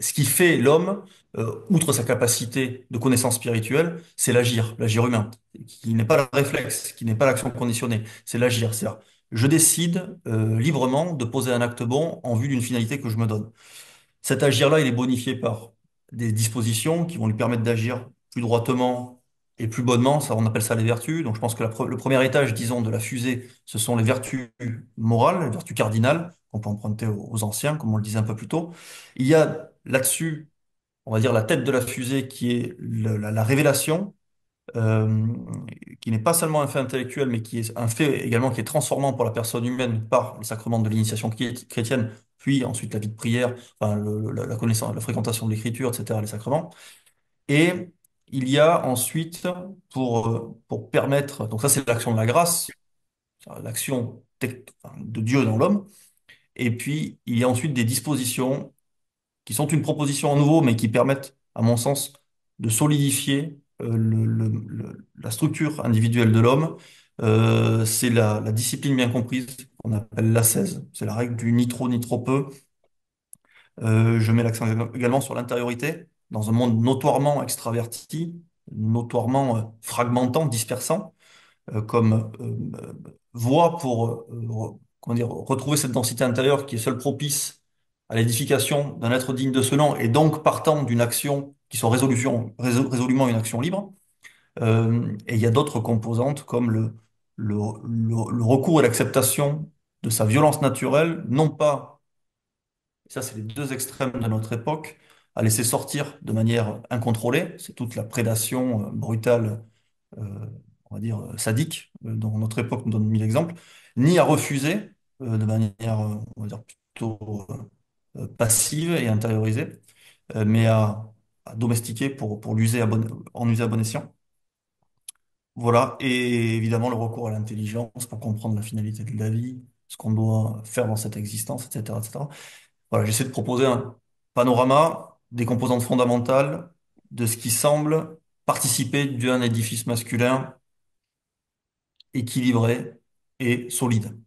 Ce qui fait l'homme, outre sa capacité de connaissance spirituelle, c'est l'agir humain, qui n'est pas le réflexe, qui n'est pas l'action conditionnée, c'est l'agir. C'est-à-dire, je décide librement de poser un acte bon en vue d'une finalité que je me donne. Cet agir-là, il est bonifié par des dispositions qui vont lui permettre d'agir plus droitement et plus bonnement. Ça, on appelle ça les vertus. Donc, je pense que le premier étage, disons, de la fusée, ce sont les vertus morales, les vertus cardinales, qu'on peut emprunter aux anciens, comme on le disait un peu plus tôt. Il y a là-dessus, on va dire, la tête de la fusée qui est la révélation, euh, qui n'est pas seulement un fait intellectuel, mais qui est un fait également qui est transformant pour la personne humaine par le sacrement de l'initiation chrétienne, puis ensuite la vie de prière, enfin, la connaissance, la fréquentation de l'écriture, etc., les sacrements. Et il y a ensuite, pour permettre, donc ça c'est l'action de la grâce, l'action enfin, de Dieu dans l'homme, et puis il y a ensuite des dispositions qui sont une proposition en nouveau, mais qui permettent, à mon sens, de solidifier la structure individuelle de l'homme. C'est la discipline bien comprise qu'on appelle l'ascèse. C'est la règle du ni trop ni trop peu. Je mets l'accent également sur l'intériorité. Dans un monde notoirement extraverti, notoirement fragmentant, dispersant, comme voie pour comment dire, retrouver cette densité intérieure qui est seule propice à l'édification d'un être digne de ce nom et donc partant d'une action qui soit résolument une action libre. Et il y a d'autres composantes comme le recours et l'acceptation de sa violence naturelle, non pas, et ça c'est les deux extrêmes de notre époque, à laisser sortir de manière incontrôlée, c'est toute la prédation brutale on va dire, sadique, dont notre époque nous donne mille exemples, ni à refuser de manière, on va dire, plutôt passive et intériorisée, mais à domestiquer pour l'user en user à bon escient. Voilà, et évidemment le recours à l'intelligence pour comprendre la finalité de la vie, ce qu'on doit faire dans cette existence, etc., etc. Voilà, j'essaie de proposer un panorama des composantes fondamentales de ce qui semble participer d'un édifice masculin équilibré et solide.